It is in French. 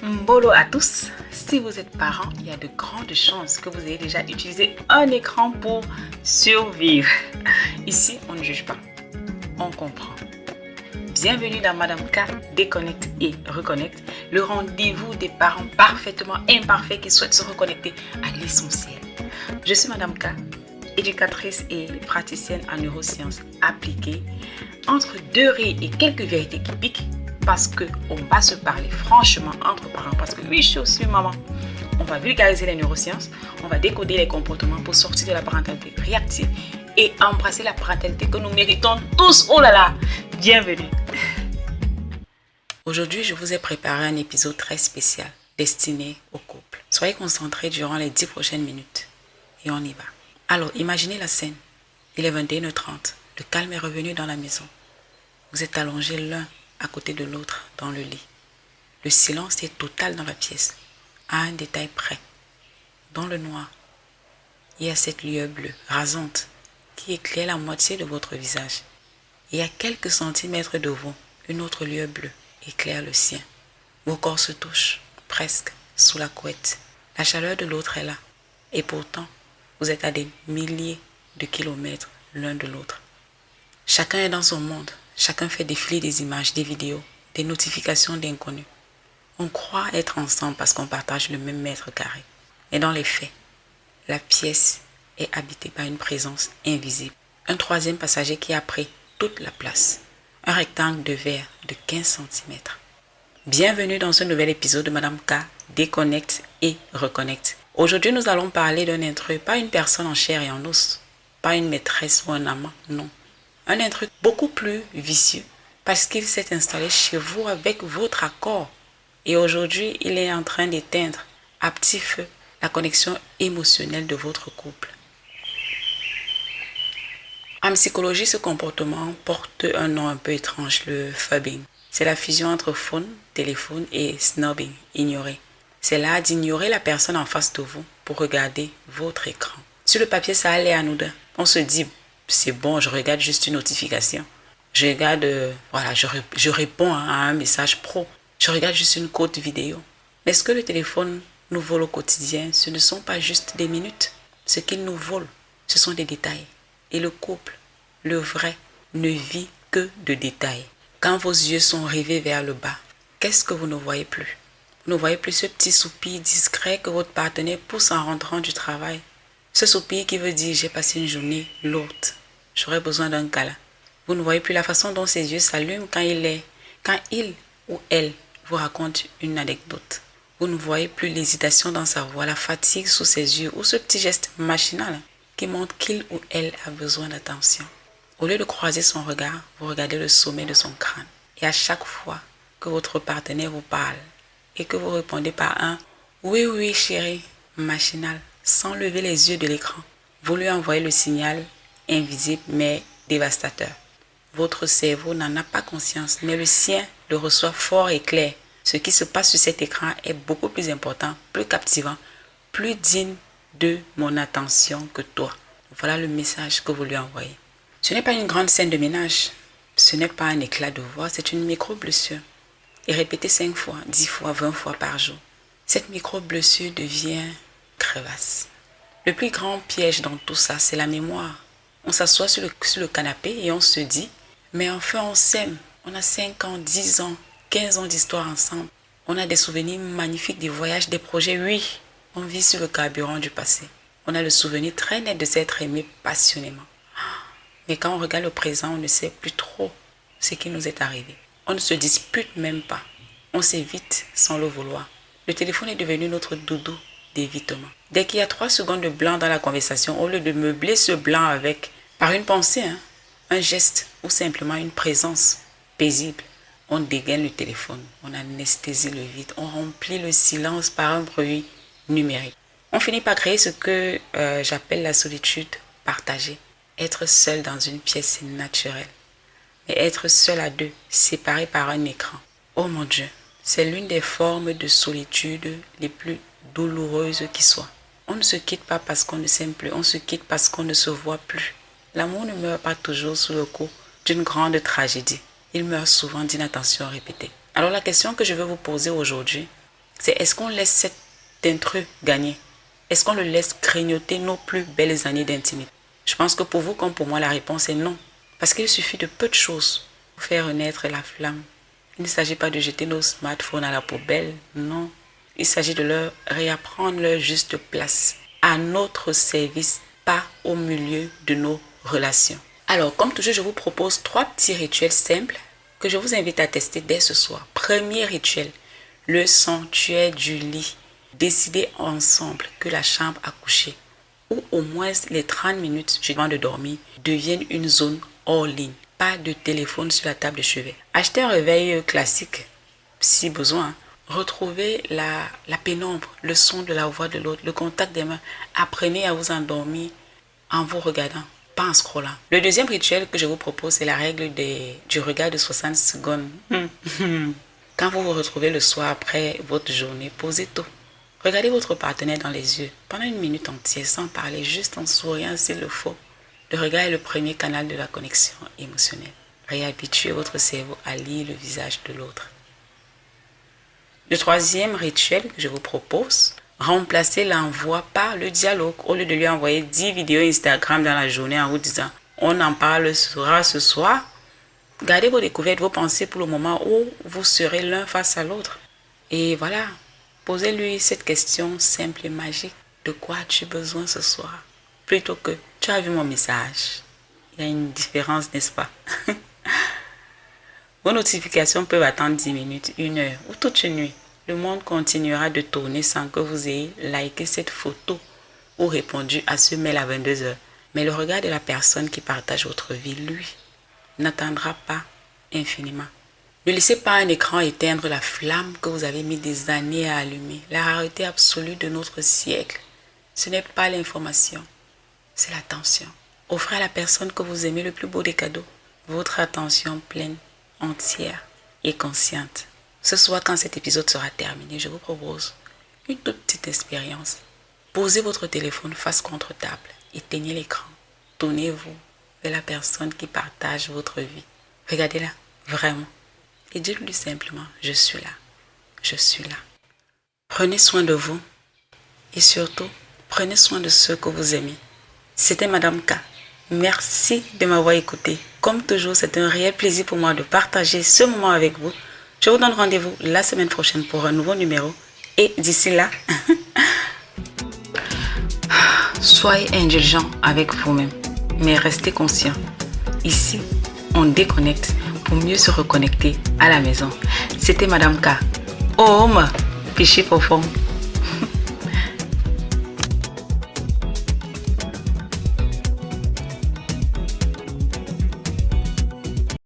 Mbolo à tous, si vous êtes parents, il y a de grandes chances que vous ayez déjà utilisé un écran pour survivre. Ici, on ne juge pas, on comprend. Bienvenue dans Madame K, déconnecte et reconnecte, le rendez-vous des parents parfaitement imparfaits qui souhaitent se reconnecter à l'essentiel. Je suis Madame K, éducatrice et praticienne en neurosciences appliquées, entre deux rires et quelques vérités qui piquent, parce qu'on va se parler franchement entre parents, parce que oui, je suis aussi une maman. On va vulgariser les neurosciences, on va décoder les comportements pour sortir de la parentalité réactive et embrasser la parentalité que nous méritons tous. Oh là là, bienvenue. Aujourd'hui, je vous ai préparé un épisode très spécial destiné au couple. Soyez concentrés durant les 10 prochaines minutes et on y va. Alors, imaginez la scène. Il est 21h30, le calme est revenu dans la maison. Vous êtes allongés l'un à côté de l'autre dans le lit. Le silence est total dans la pièce, à un détail près. Dans le noir, il y a cette lueur bleue, rasante, qui éclaire la moitié de votre visage. Et à quelques centimètres de vous, une autre lueur bleue éclaire le sien. Vos corps se touchent, presque, sous la couette. La chaleur de l'autre est là. Et pourtant, vous êtes à des milliers de kilomètres l'un de l'autre. Chacun est dans son monde. Chacun fait défiler des images, des vidéos, des notifications d'inconnus. On croit être ensemble parce qu'on partage le même mètre carré. Et dans les faits, la pièce est habitée par une présence invisible. Un troisième passager qui a pris toute la place. Un rectangle de verre de 15 cm. Bienvenue dans ce nouvel épisode de Madame K, déconnecte et reconnecte. Aujourd'hui, nous allons parler d'un intrus, pas une personne en chair et en os, pas une maîtresse ou un amant, non. Un intrus beaucoup plus vicieux parce qu'il s'est installé chez vous avec votre accord. Et aujourd'hui, il est en train d'éteindre à petit feu la connexion émotionnelle de votre couple. En psychologie, ce comportement porte un nom un peu étrange, le phubbing. C'est la fusion entre phone, téléphone et snobbing, ignorer. C'est l'art d'ignorer la personne en face de vous pour regarder votre écran. Sur le papier, ça allait à nous deux. On se dit, c'est bon, je regarde juste une notification. Je regarde, je réponds à un message pro. Je regarde juste une courte vidéo. Mais ce que le téléphone nous vole au quotidien, ce ne sont pas juste des minutes. Ce qu'il nous vole, ce sont des détails. Et le couple, le vrai, ne vit que de détails. Quand vos yeux sont rivés vers le bas, qu'est-ce que vous ne voyez plus? Vous ne voyez plus ce petit soupir discret que votre partenaire pousse en rentrant du travail. Ce soupir qui veut dire j'ai passé une journée lourde. J'aurais besoin d'un câlin. Vous ne voyez plus la façon dont ses yeux s'allument quand il ou elle vous raconte une anecdote. Vous ne voyez plus l'hésitation dans sa voix, la fatigue sous ses yeux ou ce petit geste machinal qui montre qu'il ou elle a besoin d'attention. Au lieu de croiser son regard, vous regardez le sommet de son crâne. Et à chaque fois que votre partenaire vous parle et que vous répondez par un « oui, oui, chérie », machinal, sans lever les yeux de l'écran, vous lui envoyez le signal invisible mais dévastateur. Votre cerveau n'en a pas conscience, mais le sien le reçoit fort et clair. Ce qui se passe sur cet écran est beaucoup plus important, plus captivant, plus digne de mon attention que toi. Voilà le message que vous lui envoyez. Ce n'est pas une grande scène de ménage, ce n'est pas un éclat de voix, c'est une micro-blessure. Et répétez 5 fois, 10 fois, 20 fois par jour. Cette micro-blessure devient crevasse. Le plus grand piège dans tout ça, c'est la mémoire. On s'assoit sur le canapé et on se dit, mais enfin on s'aime. On a 5 ans, 10 ans, 15 ans d'histoire ensemble. On a des souvenirs magnifiques, des voyages, des projets, oui. On vit sur le carburant du passé. On a le souvenir très net de s'être aimé passionnément. Mais quand on regarde le présent, on ne sait plus trop ce qui nous est arrivé. On ne se dispute même pas. On s'évite sans le vouloir. Le téléphone est devenu notre doudou d'évitement. Dès qu'il y a 3 secondes de blanc dans la conversation, au lieu de meubler ce blanc par une pensée, un geste ou simplement une présence paisible, on dégaine le téléphone, on anesthésie le vide, on remplit le silence par un bruit numérique. On finit par créer ce que j'appelle la solitude partagée. Être seul dans une pièce, c'est naturel. Mais être seul à deux, séparé par un écran, oh mon Dieu, c'est l'une des formes de solitude les plus douloureuses qui soient. On ne se quitte pas parce qu'on ne s'aime plus, on se quitte parce qu'on ne se voit plus. L'amour ne meurt pas toujours sous le coup d'une grande tragédie. Il meurt souvent d'inattention répétée. Alors la question que je veux vous poser aujourd'hui, C'est est-ce qu'on laisse cet intrus gagner? Est-ce qu'on le laisse grignoter nos plus belles années d'intimité? Je pense que pour vous comme pour moi, la réponse est non. Parce qu'il suffit de peu de choses pour faire renaître la flamme. Il ne s'agit pas de jeter nos smartphones à la poubelle, non. Il s'agit de leur réapprendre leur juste place à notre service, pas au milieu de nos relations. Alors, comme toujours, je vous propose 3 petits rituels simples que je vous invite à tester dès ce soir. Premier rituel, le sanctuaire du lit. Décidez ensemble que la chambre à coucher, ou au moins les 30 minutes avant de dormir, deviennent une zone all-in. Pas de téléphone sur la table de chevet. Achetez un réveil classique, si besoin. Retrouvez la pénombre, le son de la voix de l'autre, le contact des mains. Apprenez à vous endormir en vous regardant, pas en scrollant. Le deuxième rituel que je vous propose, c'est la règle du regard de 60 secondes. Quand vous vous retrouvez le soir après votre journée, posez tout. Regardez votre partenaire dans les yeux pendant 1 minute entière, sans parler, juste en souriant s'il le faut. Le regard est le premier canal de la connexion émotionnelle. Réhabituez votre cerveau à lire le visage de l'autre. Le troisième rituel que je vous propose, remplacez l'envoi par le dialogue. Au lieu de lui envoyer 10 vidéos Instagram dans la journée en vous disant « on en parlera ce soir », gardez vos découvertes, vos pensées pour le moment où vous serez l'un face à l'autre. Et voilà, posez-lui cette question simple et magique. De quoi as-tu besoin ce soir? Plutôt que « tu as vu mon message ». Il y a une différence, n'est-ce pas? Vos notifications peuvent attendre 10 minutes, 1 heure ou toute une nuit. Le monde continuera de tourner sans que vous ayez liké cette photo ou répondu à ce mail à 22 heures. Mais le regard de la personne qui partage votre vie, lui, n'attendra pas infiniment. Ne laissez pas un écran éteindre la flamme que vous avez mis des années à allumer. La rareté absolue de notre siècle, ce n'est pas l'information, c'est l'attention. Offrez à la personne que vous aimez le plus beau des cadeaux, votre attention pleine, entière et consciente. Ce soir, quand cet épisode sera terminé, je vous propose une toute petite expérience. Posez votre téléphone face contre table, éteignez l'écran, tournez-vous vers la personne qui partage votre vie. Regardez-la, vraiment, et dites-lui simplement, je suis là, je suis là. Prenez soin de vous et surtout, prenez soin de ceux que vous aimez. C'était Madame K. Merci de m'avoir écouté. Comme toujours, c'est un réel plaisir pour moi de partager ce moment avec vous. Je vous donne rendez-vous la semaine prochaine pour un nouveau numéro. Et d'ici là, soyez indulgents avec vous-même, mais restez conscients. Ici, on déconnecte pour mieux se reconnecter à la maison. C'était Madame K. Home, Pichi Profond.